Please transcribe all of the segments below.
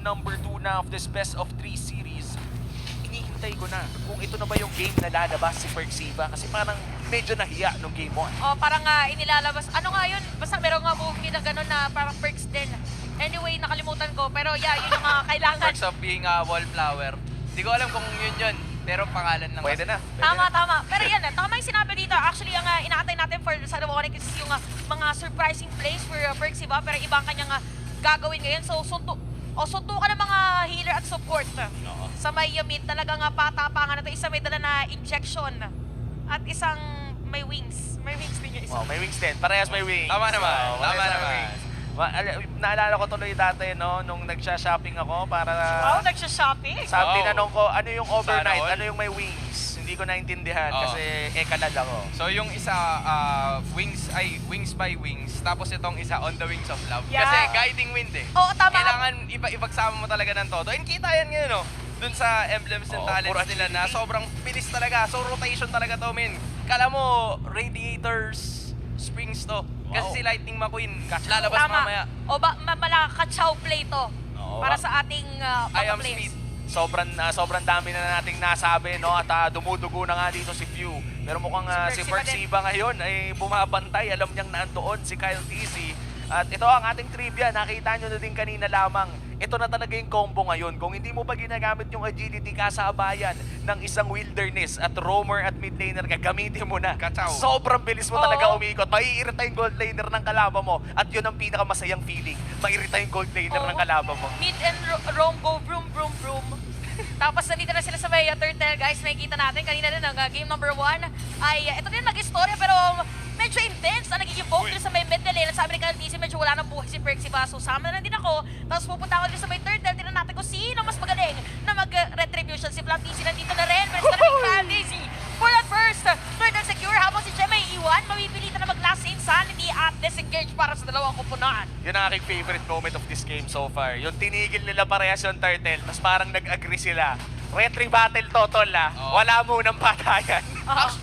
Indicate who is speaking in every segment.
Speaker 1: number 2 na of this best of 3 series. Inihintay ko na kung ito na ba yung game na lalabas si Perxiva kasi parang medyo nahiya nung game 1.
Speaker 2: Oh, parang inilalabas. Ano nga yun? Basta meron nga movie na gano'n na parang perks din. Anyway, nakalimutan ko. Pero yeah, yun yung kailangan.
Speaker 3: Perks of being a wallflower. Hindi ko alam kung yun. Pero pangalan lang.
Speaker 1: Pwede na.
Speaker 2: Tama. Pero yan, tama yung sinabi dito. Actually, ang inaatay natin for sa Onic is yung mga surprising plays for Perxiva. Pero iba ang kanyang gagawin ngayon. So, suntukan ng mga healer at support. Sa may mid, talagang patapangan na ito. Isa may dala na injection. At isang may wings. May wings din yung isa.
Speaker 1: Wow, may wings din. Parehas may wings.
Speaker 3: Tama naman.
Speaker 1: Oh,
Speaker 3: Tama
Speaker 1: parehas may
Speaker 3: naman.
Speaker 1: wings. Naalala ko tuloy dati, no, nung nagsha-shopping ako para...
Speaker 2: Oh, nagsha-shopping.
Speaker 1: Sabi,
Speaker 3: Wow.
Speaker 1: tinanong ko, ano yung overnight?
Speaker 3: Sana all?
Speaker 1: Ano yung may wings? Hindi ko naintindihan
Speaker 3: Oo.
Speaker 1: kasi ekalad ako.
Speaker 3: So yung isa, wings by wings. Tapos itong isa, on the wings of love.
Speaker 2: Yeah.
Speaker 3: Kasi guiding wind eh.
Speaker 2: Oo, tama.
Speaker 3: Kailangan ipagsama mo talaga ng todo. And kita yan ngayon, no? Dun sa emblems and
Speaker 1: Oo,
Speaker 3: talents
Speaker 1: puro
Speaker 3: nila na sobrang bilis talaga. So rotation talaga to, min. Kala mo, Radiators Springs to. Kasi
Speaker 1: Wow.
Speaker 3: si Lightning McQueen, lalabas
Speaker 2: Tama.
Speaker 3: mamaya.
Speaker 2: O malaka-chow play to.
Speaker 1: Oo.
Speaker 2: Para sa ating
Speaker 3: I
Speaker 2: mga
Speaker 3: am
Speaker 2: players.
Speaker 3: speed.
Speaker 1: Sobrang dami na nating nasabi, no? At dumudugo na nga dito si Few. Pero mukhang si
Speaker 2: Perxiva
Speaker 1: Perxiva ngayon ay bumabantay. Alam niyang naandoon si Kyle TC. At ito ang ating trivia. Nakita niyo na din kanina lamang. Ito na talaga yung combo ngayon. Kung hindi mo pa ginagamit yung agility kasabayan ng isang wilderness at roamer at mid laner, gagamitin mo na.
Speaker 3: Kachaw.
Speaker 1: Sobrang bilis mo
Speaker 2: Oo.
Speaker 1: talaga umiikot. Maiirita yung gold laner ng kalaban mo. At yun ang pinakamasayang feeling. Mairita yung gold laner ng kalaban mo.
Speaker 2: Mid and roam, go vroom, vroom, vroom. Tapos nandito na sila sa may turtle, guys. Nakikita natin kanina din ang game number 1 ay ito din nag-istorya pero medyo intense ang nagiging poke nila sa may mid lane. At sabi ni Kyle TC, medyo wala nang buhay si Perxiva. So sama na din ako. Tapos pupunta ako din sa may turtle. Tignan natin kung sino mas magaling na mag-retribution. Si Flam TC nandito na rin. Pero ito na may Kyle TC. For that first, turtle secure. Habang si Gem ay iwan, mamipilitan na mag-last insanity at disengage para sa dalawang kupunan.
Speaker 1: Yun ang aking favorite moment of this game so far. Yung tinigil nila parehas yung turtle, tapos parang nag-agree sila. Retry battle to, tol,
Speaker 3: Oo.
Speaker 1: Wala munang patayan.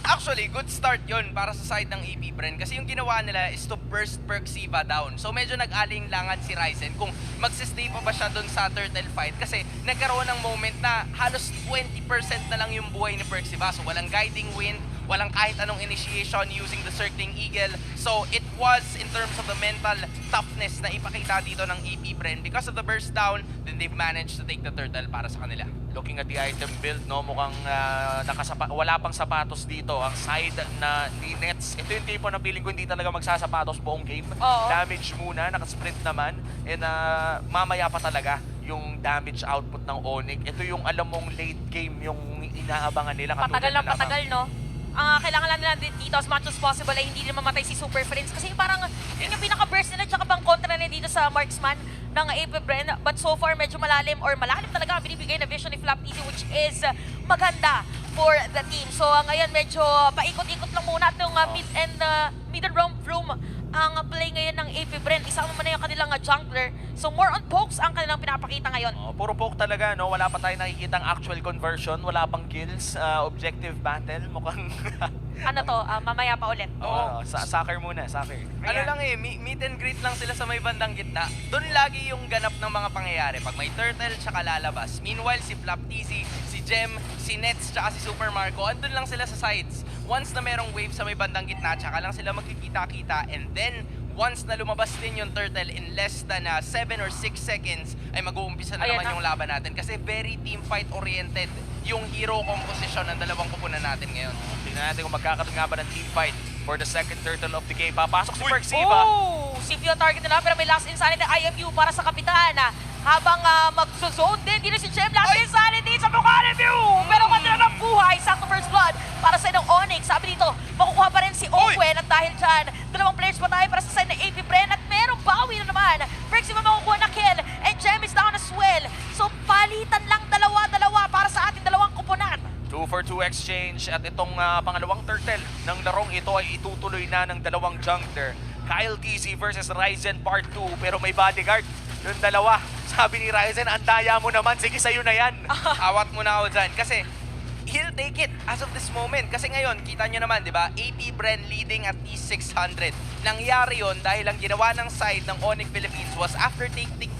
Speaker 3: Actually, good start yon para sa side ng AP Bren. Kasi yung ginawa nila is to burst Perxiva down. So medyo nag-aling-langan si Ryzen kung magsistay pa ba siya dun sa turtle fight. Kasi nagkaroon ng moment na halos 20% na lang yung buhay ni Perxiva. So walang guiding wind, walang kahit anong initiation using the circling eagle. So it was in terms of the mental toughness na ipakita dito ng AP Bren. Because of the burst down, then they've managed to take the turtle para sa kanila.
Speaker 1: Looking at the item build, no, mukhang wala pang sapatos dito. Ang side na ni Nets, ito yung tipo na feeling ko hindi talaga magsasapatos buong game.
Speaker 2: Oo.
Speaker 1: Damage muna, nakasprint naman. And mamaya pa talaga yung damage output ng Onyx. Ito yung alam mong late game yung inaabangan nila.
Speaker 2: Patagal
Speaker 1: na
Speaker 2: ng patagal, no? Kailangan lang nila dito as much as possible ay hindi din mamatay si Super Friends kasi parang yun yung pinaka-burst nila tsaka bang kontra nila dito sa marksman ng AP Bren. But so far, medyo malalim talaga ang binibigay na vision ni Flap TC which is maganda for the team. So ngayon medyo paikot-ikot lang muna itong mid and roam ang play ngayon ng AP Bren. Isama mo na yung kanilang jungler. So more on pokes ang kanilang pinapakita ngayon.
Speaker 1: Puro poke talaga, no? Wala pa tayo nakikitang actual conversion, wala pang kills, objective battle, mukhang...
Speaker 2: Ano to, mamaya pa ulit.
Speaker 3: Oo.
Speaker 1: Soccer muna, soccer.
Speaker 3: Ano lang eh, meet and greet lang sila sa may bandang gitna. Doon lagi yung ganap ng mga pangyayari. Pag may turtle, tsaka lalabas. Meanwhile, si Flap TC, si Gem, si Nets, tsaka si Super Marco, andun lang sila sa sides. Once na merong wave sa may bandang gitna, tsaka lang sila magkikita-kita. And then, once na lumabas din yung turtle in less than 7 or 6 seconds, ay mag-uumpisa na
Speaker 2: Ayan
Speaker 3: naman
Speaker 2: na.
Speaker 3: yung laban natin. Kasi very team fight oriented yung hero composition ng dalawang kupunan natin ngayon.
Speaker 1: Tingnan natin kung magkakaroon nga ba ng team fight for the second turtle of the game. Papasok si Perxiva.
Speaker 2: Oh! CPU ang target nila pero may last insanity IMU para sa kapitan. Habang mag-zone din, dito si Gem, last insanity sa mukha ni View! Pero kanila ng buhay, sakto first blood para sa ng Onyx. Sabi dito, makukuha pa rin si Owen at dahil dyan, dalawang players pa tayo para sa side ng AP Bren at merong bawi na naman. Perxiva makukuha na kill and Gem is down as well. So palitan lang dalawa-dalawa para sa ating dalawang kupunan.
Speaker 1: 2-for-2 exchange at itong pangalawang turtle ng larong ito ay itutuloy na ng dalawang jungler. Kyle TC versus Ryzen Part 2 pero may bodyguard yung dalawa. Sabi ni Ryzen, andaya mo naman, sige sa'yo na yan.
Speaker 3: Awat muna ako dyan. Kasi he'll take it as of this moment. Kasi ngayon, kita nyo naman, di ba? AP Bren leading at T600. Nangyari yon dahil ang ginawa ng side ng Onyx Philippines was after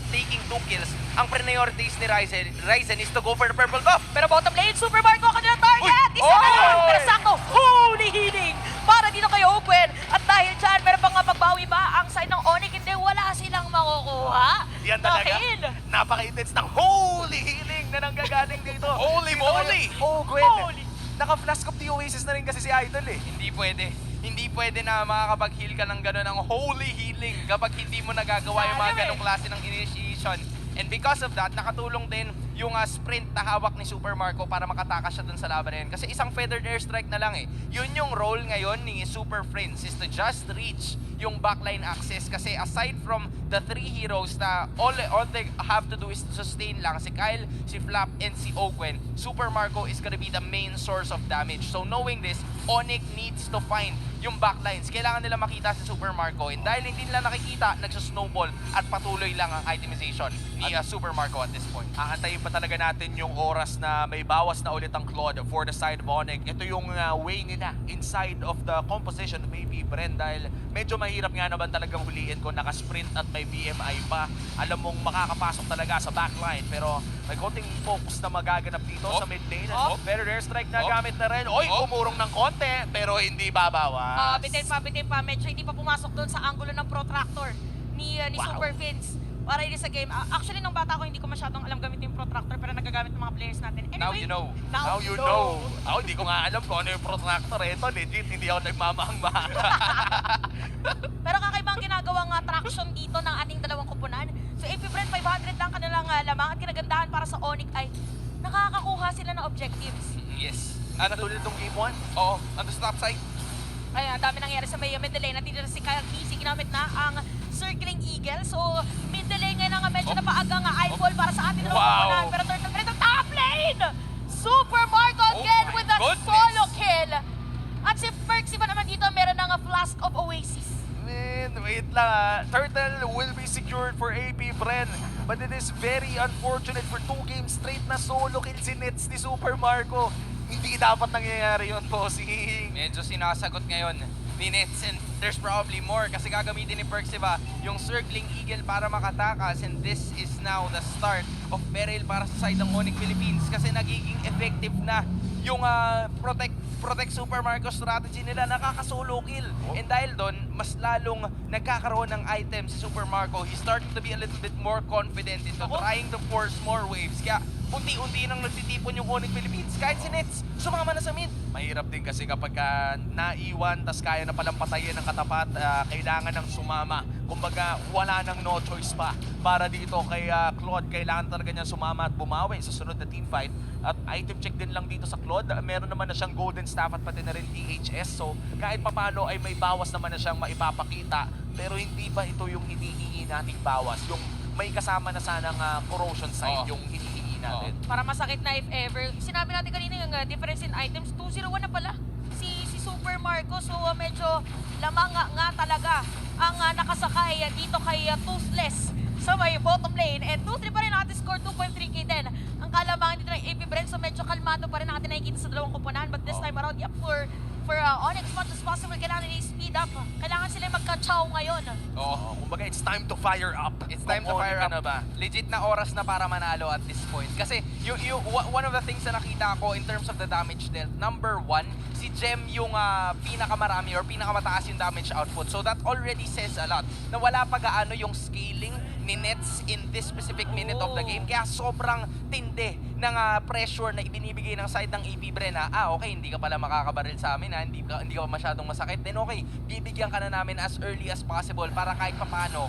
Speaker 3: taking 2 kills, ang priorities ni Ryzen is to go for the purple buff.
Speaker 2: Pero bottom lane, Super Marco kanilang target!
Speaker 3: Uy!
Speaker 2: Isa na lang!
Speaker 3: Oy!
Speaker 2: Pero sakto, holy healing! Para dito kay Open. At dahil dyan, meron pang magbawi ba ang side ng Onyx? Hindi, wala silang makukuha.
Speaker 1: Yan talaga.
Speaker 2: Dahil,
Speaker 1: Napaka-intense ng holy healing na nanggagaling dito.
Speaker 3: Holy moly!
Speaker 1: Oh, Gwen.
Speaker 2: holy!
Speaker 1: Naka-flask of the Oasis na rin kasi si Idol eh.
Speaker 3: Hindi pwede. Hindi pwede na makakapag-heal ka ng gano'n ng holy healing kapag hindi mo nagagawa yung mga
Speaker 2: Sana,
Speaker 3: ganong klase ng initiation. And because of that, nakatulong din yung sprint na hawak ni Super Marco para makatakas siya dun sa laban na yun. Kasi isang feathered airstrike na lang eh. Yun yung role ngayon ni Super Friends is to just reach yung backline access. Kasi aside from the 3 heroes na all they have to do is to sustain lang si Kyle, si Flap, and si Owen, Super Marco is gonna be the main source of damage. So knowing this, Onyx needs to find yung backlines. Kailangan nila makita si Super Marco. And dahil hindi nila nakikita, nagsa-snowball at patuloy lang ang itemization ni Super Marco at this point.
Speaker 1: Aantayin pa talaga natin yung oras na may bawas na ulit ang Claude for the side of Onyx. Ito yung way nila inside of the composition of AB Bren dahil medyo mahirap nga naman talagang huliin kung nakasprint at may BMI pa. Alam mong makakapasok talaga sa backline pero may konting focus na magaganap dito sa mid lane. Better airstrike na gamit na rin. Oy, umurong ng konti pero hindi babawas.
Speaker 2: bitin pa. Medyo hindi pa pumasok doon sa angulo ng protractor ni
Speaker 1: Wow.
Speaker 2: Super Vince. Para ini sa game. Actually, nung bata ko, hindi ko masyadong alam gamitin yung protractor pero nagagamit ng mga players natin. Anyway,
Speaker 3: Now you know.
Speaker 1: Now you know. Ako, hindi ko nga alam kung ano yung protractor. Ito, legit, hindi ako nagmamahang-mahang.
Speaker 2: Pero kakaibang ginagawang traction dito ng ating dalawang kupunan. So, AP Brand 500 lang kanilang lamang at kinagandahan para sa Onyx ay nakakakuha sila ng objectives.
Speaker 3: Yes.
Speaker 1: Ano tulad itong game 1?
Speaker 3: Oo, on the stop side.
Speaker 2: Ay, ang dami nangyari sa may middle lane. Natitira si Kyle Casey, ginamit na ang Circling Eagle. So, middle lane ngayon ang medyo napaagang eyeball para sa ating dalawang
Speaker 3: Wow.
Speaker 2: kupunan. Pero turtle pa rin ang top lane! Super Marco again
Speaker 3: Oh my
Speaker 2: with a
Speaker 3: goodness.
Speaker 2: solo kill. At si Perksy ba naman dito meron ng Flask of Oasis.
Speaker 1: Man, wait lang. Turtle will be secured for AP Bren. But it is very unfortunate for 2 games straight na solo kill si Nets ni Super Marco. Hindi dapat nangyayari yun, bossing.
Speaker 3: Medyo sinasagot ngayon ni Nets and there's probably more kasi gagamitin ni Perks ba yung Circling Eagle para makatakas and this is now the start of peril para sa side ng Onyx Philippines kasi nagiging effective na yung protect Super Marco strategy nila, nakaka-solo kill. And dahil doon, mas lalong nagkakaroon ng item si Super Marco. He's starting to be a little bit more confident into trying to force more waves. Kaya unti-unti nang nagtitipon yung Onyx Philippines. Kahit si Nets, sumama na sa mid.
Speaker 1: Mahirap din kasi kapag naiwan, tas kaya na palang patayin ng katapat, kailangan ng sumama. Kumbaga, wala nang no choice pa para dito kay Claude. Kailangan talaga niya sumama at bumawi sa sunod na teamfight. At item check din lang dito sa Claude. Meron naman na siyang golden staff at pati na rin DHS. So, kahit papano ay may bawas naman na siyang maipapakita. Pero hindi pa ito yung hinihingi nating bawas. Yung may kasama na sanang corrosion side yung hinihingi natin.
Speaker 2: Para masakit na if ever. Sinabi natin kanina yung difference in items, 201 na pala si Super Marco. So medyo lamang nga talaga ang nakasakay dito kay Toothless sa may bottom lane. And 2-3 pa rin natin score, 2.3k din. Ang kalamangan dito ng AP Bren. So medyo kalmado pa rin natin nakikita sa dalawang kupunan. But this time around, yep, for Onyx, much as possible, kailangan nila speed up. Kailangan sila magka-chow ngayon.
Speaker 1: Oo, kumbaga it's time to fire up.
Speaker 3: It's time to fire up. Legit na oras na para manalo at this point. Kasi one of the things na nakita ko in terms of the damage dealt, number 1, si Gem yung pinakamarami or pinakamataas yung damage output. So that already says a lot. Na wala pa gaano yung scaling ni Nets in this specific minute of the game. Kaya sobrang tindi ng pressure na ibinibigay ng side ng AP Bren na, okay, hindi ka pala makakabaril sa amin, hindi ka masyadong masakit. Then okay, bibigyan ka na namin as early as possible para kahit papano,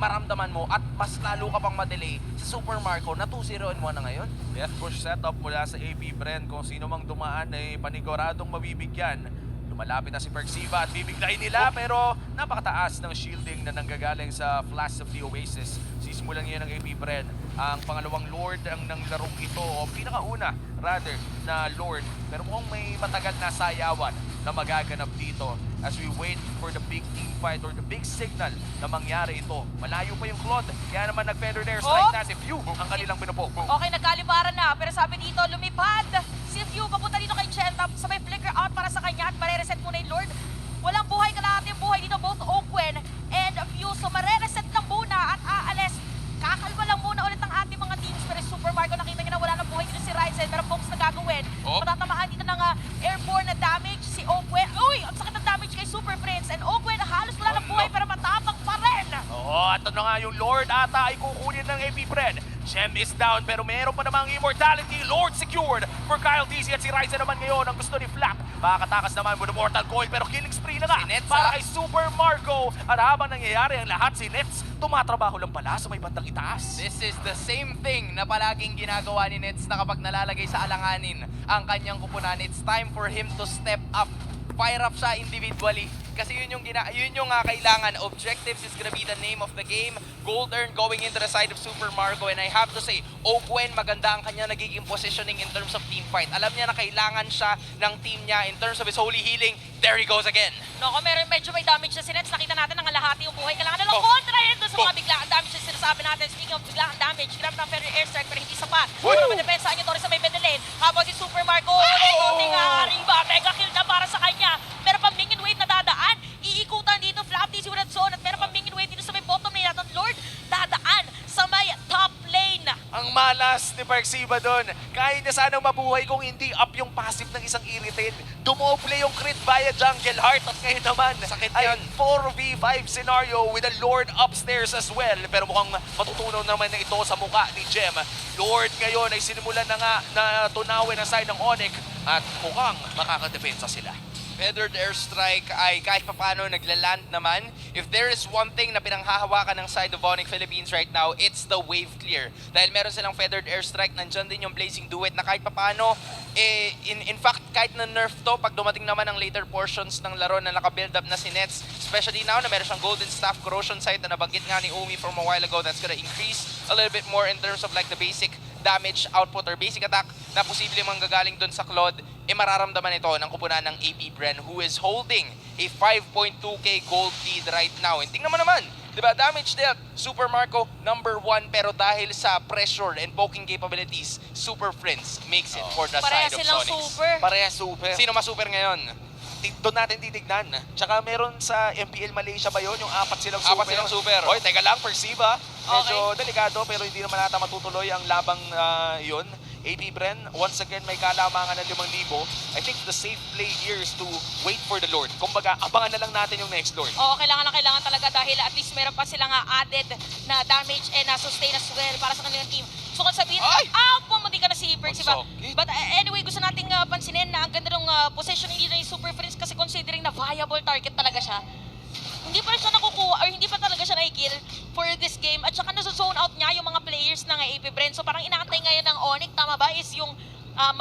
Speaker 3: maramdaman mo at mas lalo ka pang madelay sa Super Marco na 2-0-1 na ngayon.
Speaker 1: Death push setup mula sa AP Bren. Kung sino mang dumaan ay paniguradong mabibigyan. Lumalapit na si Perksiva at bibiglayin nila pero napakataas ng shielding na nanggagaling sa Flash of the Oasis. Sisimulan ngayon ng AP Bren. Ang pangalawang Lord ang ng larong ito o pinakauna rather na Lord. Pero mukhang may matagal na sayawan na magaganap dito as we wait for the big team fight or the big signal na mangyari ito. Malayo pa yung Claude. Kaya naman nag-feather there strike na si Few ang kanilang pinupok.
Speaker 2: Okay, nagkalibaran na. Pero sabi dito, lumipad si Few papunta dito kay Chenta. Sabay flicker out para sa kanya at marereset muna yung Lord. Walang buhay, kalahati yung buhay dito. Both Oakwen and Few. So marereset lang muna at aalis. Kakal
Speaker 1: Bren. Gem is down pero meron pa namang immortality. Lord secured for Kyle TZ at si Ryzen naman ngayon ang gusto ni Flap. Makakatakas naman with the Mortal Coil pero killing spree na nga
Speaker 3: Si Nets,
Speaker 1: para kay Super Marco. At habang nangyayari ang lahat, si Nets tumatrabaho lang pala sa may bandang itaas.
Speaker 3: This is the same thing na palaging ginagawa ni Nets na kapag nalalagay sa alanganin ang kanyang kupunan. It's time for him to step up. Fire up siya individually. Kasi yun yung kailangan. Objectives is gonna be the name of the game. Gold earned going into the side of Super Marco. And I have to say, Ogwen, maganda ang kanya nagiging positioning in terms of team fight. Alam niya na kailangan siya ng team niya in terms of his holy healing. There he goes again.
Speaker 2: Noko, medyo may damage na si Nets. Nakita natin ang lahati yung buhay. Kailangan na lang kontrahin doon sa mga biglaan damage na sinasabi natin. Speaking of biglaan damage, grab ng Feather Airstrike pero hindi sapat. Pero madepensa niyo to rin sa may middle lane. Habang si Super Marco, konting arriba, mega kill na para sa kanya. Meron pang minion wave na dadaan. Iikutan dito, Flap TZ with zone. At meron pang minion wave dito sa may bottom lane. At Lord, dadaan sa may top lane.
Speaker 1: Ang malas ni Parksiva doon. Kaya niya sanang mabuhay kung hindi up yung passive ng isang Irritate. Dumoble yung crit via Jungle Heart. At ngayon naman,
Speaker 3: Sakit
Speaker 1: ay
Speaker 3: yan.
Speaker 1: 4v5 scenario with a Lord upstairs as well. Pero mukhang matutunaw naman na ito sa mukha ni Gem. Lord ngayon ay sinimulan na nga na tunawin ang side ng Onyx. At mukhang makakadepensa sila.
Speaker 3: Feathered Airstrike ay kahit papano naglaland naman. If there is one thing na pinanghahawakan ng side of Onyx Philippines right now, it's the wave clear. Dahil meron silang Feathered Airstrike, nandyan din yung Blazing Duet na kahit papano, in fact, kahit na nerf to, pag dumating naman ang later portions ng laro na naka-build up na si Nets, especially now na meron siyang Golden Staff Corrosion Sight na nabanggit nga ni Umi from a while ago, that's gonna increase a little bit more in terms of like the basic damage output or basic attack na posible manggagaling dun sa Claude, mararamdaman ito ng kupunan ng AP Bren who is holding a 5.2k gold lead right now. And tingnan mo naman, di ba, damage dealt, Super Marco number 1 pero dahil sa pressure and poking capabilities, Super Friends makes it for the
Speaker 2: Pareha
Speaker 3: side of
Speaker 2: silang
Speaker 3: Sonics.
Speaker 2: super.
Speaker 1: Pareha super.
Speaker 3: Sino mas-super ngayon?
Speaker 1: Doon natin titignan. Tsaka meron sa MPL Malaysia ba yun? Yung apat silang super.
Speaker 3: Apat silang super.
Speaker 1: Oy, teka lang, Persiba. Medyo delikado pero hindi naman nata matutuloy ang labang yun. AP Bren, once again may kalamangan ng 5,000. I think the safe play here is to wait for the Lord. Kumbaga, abangan na lang natin yung next Lord.
Speaker 2: Oo, kailangan talaga dahil at least meron pa silang added na damage and sustain as well para sa kanilang team. So kung sabihin, pumunti ka na si Percival.
Speaker 1: Masakit.
Speaker 2: But anyway, gusto nating pansinin na ang ganda ng positioning nila ni Super Friends kasi considering na viable target talaga siya. Hindi pa rin siya nakukuha or hindi pa talaga siya na-kill for this game at saka nasa-zone out niya yung mga players ng AP Bren. So parang inaantay ngayon ng Onyx, tama ba, is yung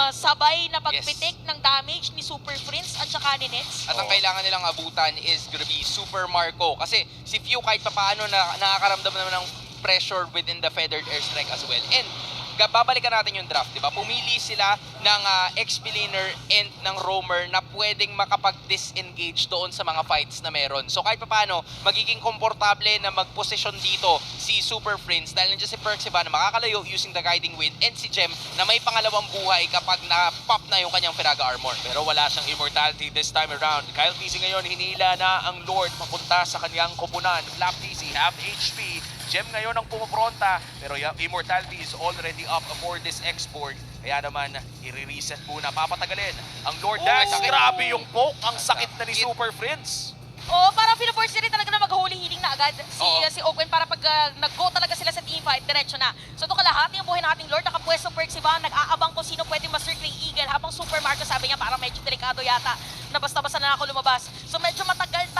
Speaker 2: sabay na pagpitik ng damage ni Super Friends at saka ni Nets.
Speaker 3: At ang kailangan nilang abutan is gonna be Super Marco. Kasi si Few kahit papaano nakakaramdam naman ng pressure within the Feathered Airstrike as well. And babalikan natin yung draft, di ba? Pumili sila ng XP laner and ng roamer na pwedeng makapag-disengage doon sa mga fights na meron. So kahit paano, magiging komportable na mag-position dito si Super Friends dahil nandiyan si Percival na makakalayo using the Guiding Wind and si Gem na may pangalawang buhay kapag na-pop na yung kanyang Firaga Armor.
Speaker 1: Pero wala siyang immortality this time around. Kyle TZ ngayon, hinila na ang Lord papunta sa kanyang koponan. Flap TZ, half HP. Gem ngayon ang pumupronta, pero yung immortality is already up for this export. Kaya naman, i-reset muna, papatagalin. Ang Lord Dash,
Speaker 3: sakit.
Speaker 1: grabe yung poke, ang sakit na ni Super Friends.
Speaker 2: Oo, parang pinaforce niya rin talaga na mag-holy healing na agad
Speaker 3: Oo.
Speaker 2: si Ogwen para pag nag-go talaga sila sa teamfight, diretso na. So ito kalahati yung buhay nating Lord, nakapwesto Percival, nag-aabang kung sino pwedeng ma-circling Eagle habang Super Marco sabi niya parang medyo delikado yata na basta-basta na ako lumabas. So medyo matagal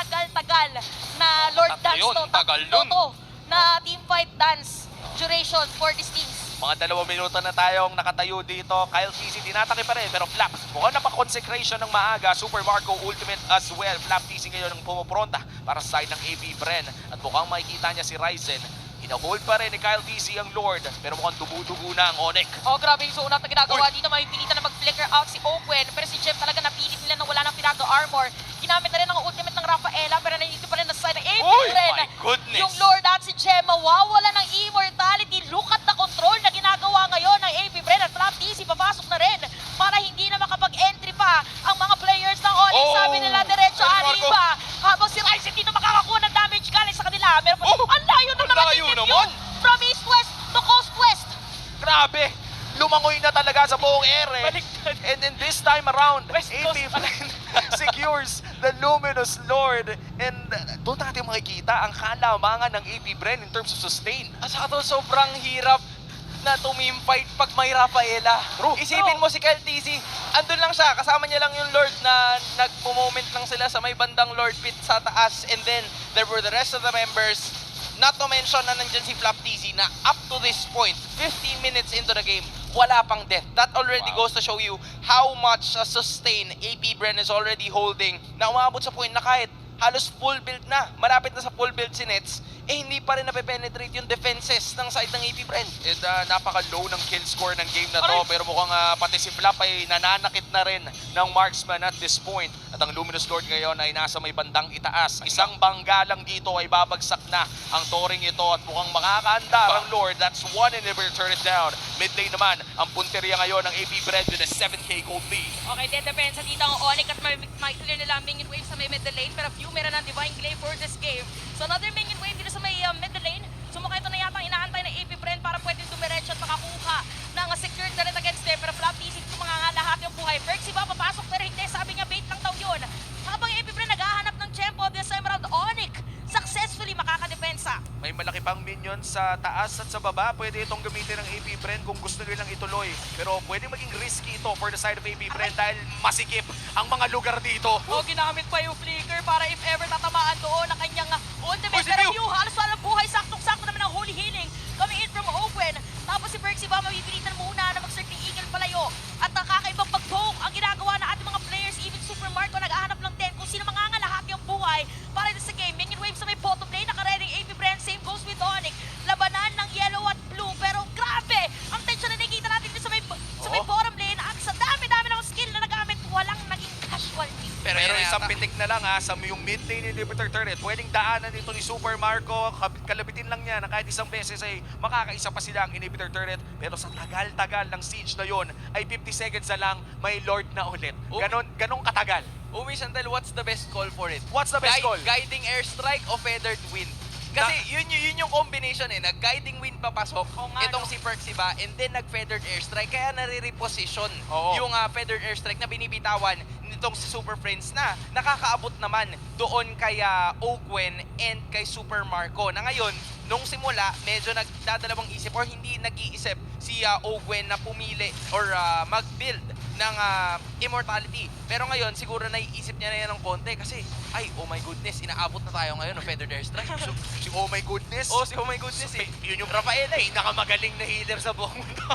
Speaker 2: na Lord
Speaker 3: Tatlo
Speaker 2: Dance
Speaker 3: yun,
Speaker 2: to.
Speaker 3: tagal
Speaker 2: Tatlo
Speaker 3: nun.
Speaker 2: to na teamfight dance duration for these teams.
Speaker 1: Mga 2 minuto na tayong nakatayo dito. Kyle TZ tinatake pa rin, pero Flap, mukhang napaka-consecration ng maaga. Super Marco ultimate as well. Flap TZ ngayon ang pumupronta para sa side ng AP Bren. At mukhang makikita niya si Ryzen. Hinahold pa rin ni Kyle TZ ang Lord, pero mukhang dubu-dubu na ang Onyx.
Speaker 2: Oh, grabe yung zone out na ginagawa dito. Mapipilitan na mag-flicker out si Ogwen. Pero si Gem talaga napilit nila na wala ng Firaga Armor. Ginamit na rin ang ultimate ng Rafaela, pero nandito pa rin na side ng AP Bren.
Speaker 3: my goodness.
Speaker 2: Yung Lord at si Gem mawawala ng immortality. Look at the control na ginagawa ngayon ng AP Bren. At Flap TZ papasok na rin para hindi na makapag-entry pa ang mga players ng Onyx.
Speaker 3: Oh,
Speaker 2: Sabi nila diretso
Speaker 3: Marco.
Speaker 2: Arriba. Habang si Ryzen hindi na makakakuha ng damage galing sa kanila. Meron pa, ang layo na
Speaker 3: Ang
Speaker 2: naman
Speaker 3: layo
Speaker 2: ni
Speaker 3: naman.
Speaker 2: From east-west to coast-west.
Speaker 1: Grabe! Lumangoy na talaga sa buong ere.
Speaker 2: Baliktad.
Speaker 1: And then this time around,
Speaker 2: West Coast
Speaker 1: AP Bren secures the Luminous Lord. And doon natin makikita ang kalamangan ng AP Bren in terms of sustain.
Speaker 3: At saka to, sobrang hirap na tumimfight pag may Rafaela.
Speaker 1: True.
Speaker 3: Isipin mo si Kyle TC, andun lang siya, kasama niya lang yung Lord na nagpo-moment lang sila sa may bandang Lord pit sa taas, and then there were the rest of the members. Not to mention na nandyan si Flap TC na up to this point, 15 minutes into the game, wala pang death. That already goes to show you how much sustain AP Bren is already holding, na umabot sa point na kahit halos full build na, malapit na sa full build si Nets, eh hindi pa rin nape-penetrate yung defenses ng side ng AP Bren.
Speaker 1: And napaka-low ng kill score ng game na to, pero mukhang pati si Flap ay nananakit na rin ng marksman at this point. At ang Luminous Lord ngayon ay nasa may bandang itaas. Isang bangga lang dito ay babagsak na ang Toring ito at mukhang makakaandar ang Lord. That's one inhibitor turret down. Mid lane naman, ang punteriya ngayon ng AP Bren with a 7k gold lead.
Speaker 2: Okay, dedepensa dito ang Onyx at may-clear nila ang minion wave sa may middle lane, pero few meron ng Divine Glaive for this game. So another minion wave dito sa may middle lane. Sumukha ito na yata ang inaantay ng AP Bren para pwedeng dumiretso at makakuha ng secured na rin against them. Pero Flap TC ito mga lahat yung buhay. Perks iba papasok pero hindi. Sabi niya bait lang daw yun. Habang AP Bren naghahanap ng tempo this time around, Onyx successfully makakadepensa.
Speaker 1: May malaki pang minion sa taas at sa baba. Pwede itong gamitin ng AP Bren kung gusto nilang ituloy. Pero pwede maging risky ito for the side of AP Bren dahil masikip ang mga lugar dito.
Speaker 2: O, ginamit pa yung flicker para if ever tatamaan doon ang kanyang ultimate.
Speaker 1: Uy, si
Speaker 2: Pero
Speaker 1: Mew!
Speaker 2: Mew, halos walang buhay. Saktong-sakto naman ang Holy Healing coming in from Owen. Tapos si Perksy ba mabibilitan muna na mag-circle eagle palayo. At kakaibang pag-poke ang ginagawa ng ating mga players. Even Super Marco naghahanap ng 10 kung sino mangangalahati ang buhay para sa game. Minion wave sa may bottom lane. Nakareading AP Bren. Same goes with Onyx. Labanan ng yellow at blue. Pero grabe! Ang tension na nakikita natin dito sa may bottom lane. At sa dami-dami ng skill na nagamit, walang naging casualty.
Speaker 1: Pero
Speaker 3: yan
Speaker 1: isang
Speaker 3: yata.
Speaker 1: pitik na lang sa yung mid lane inhibitor turret. Pwedeng daanan nito ni Super Marco. Kalabitin lang niya na kahit isang beses ay makakaisa pa sila ang inhibitor turret. Pero sa tagal-tagal ng siege na yon ay 50 seconds na lang may Lord na ulit. Ganong katagal.
Speaker 3: Umi Santel, what's the best call for it?
Speaker 1: What's the best call?
Speaker 3: Guiding airstrike o feathered wind? Kasi yun yung combination nag-guiding wind papasok,
Speaker 2: Oo nga,
Speaker 3: itong
Speaker 2: no?
Speaker 3: si Perksy ba, and then nag-feathered airstrike, kaya nare-reposition
Speaker 1: Oo.
Speaker 3: yung feathered airstrike na binibitawan nitong si Super Friends na nakakaabot naman doon kay Oakwen and kay Super Marco. Na ngayon, nung simula, medyo nagdadalawang isip or hindi nag-iisip si Oakwen na pumili or mag-build ng immortality. Pero ngayon, siguro naiisip niya na yan ng konti kasi, ay, oh my goodness, inaabot na tayo ngayon ng feathered airstrike.
Speaker 1: Si oh my goodness.
Speaker 3: Oh, si oh my goodness
Speaker 1: Yun yung Rafaela pinakamagaling na healer sa buong mundo.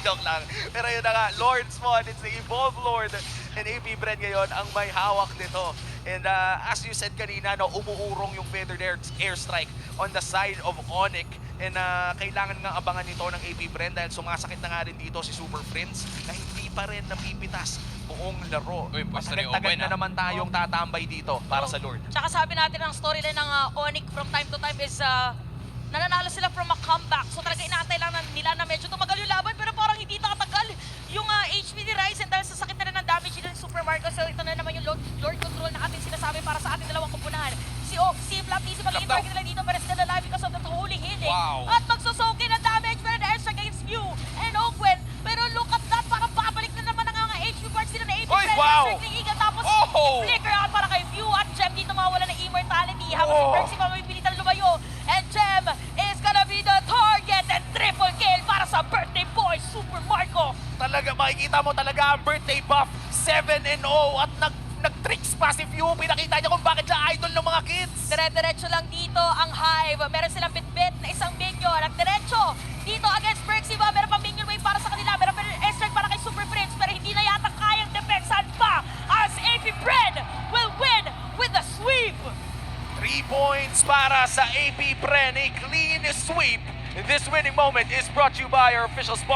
Speaker 1: Joke lang. Pero yun na nga, Lord Spawn, it's the Evolve Lord. And AP Bren ngayon ang may hawak nito. And as you said kanina, umuurong yung feathered airstrike on the side of Onyx. And kailangan nga abangan nito ng AP Bren dahil sumasakit na nga rin dito si Super Friends na hindi pa rin napipitas buong laro.
Speaker 3: Uy, basta ni
Speaker 1: Tagal
Speaker 3: Owen,
Speaker 1: na naman tayong tatambay dito para sa Lord.
Speaker 2: Tsaka sabi natin ang storyline ng Onyx from time to time is nananalo sila from a comeback. So talaga inaantay lang nila na medyo tumagal yung laban pero parang hindi nakatagal yung HP ni Ryzen dahil sa sakit na rin ng damage nila ng Super Marco. So ito na naman yung Lord Control na ating sinasabi para sa ating dalawang kumpunahan. Si Flap TC magiging target nila dito pero still alive because of that Holy Healing.
Speaker 3: Wow.
Speaker 2: At magsusoki ng damage pero the airstrike against Mew and Oakwen. Pero look at that, parang babalik na naman ang HP parts nila na AP
Speaker 1: Oy,
Speaker 2: Bren.
Speaker 1: wow.
Speaker 2: Circling Eagle tapos
Speaker 3: Oh!
Speaker 2: flicker out para kay Mew at Gem dito mawala ng immortality. Habang si
Speaker 1: Oh.
Speaker 2: Perksy mamipilitan lumayo. And Gem is gonna be the target and triple kill para sa birthday boy, Super Marco.
Speaker 1: Talaga, makikita mo talaga ang birthday buff. 7-0 at nag-tricks pa si Few. Pinakita niya kung bakit siya idol ng mga kids.
Speaker 2: Dire-diretso lang dito ang Hive. Meron silang bit-bit na isang minion. At diretso dito against Perksy ba? Meron pa minion wave para sa kanila. Meron pa rin airstrike para kay Super Prince. Pero hindi na yata kayang depensahan pa as AP Bren will win with a sweep.
Speaker 1: 3 points para sa AP Bren. A clean sweep. This winning moment is brought to you by our official sponsor.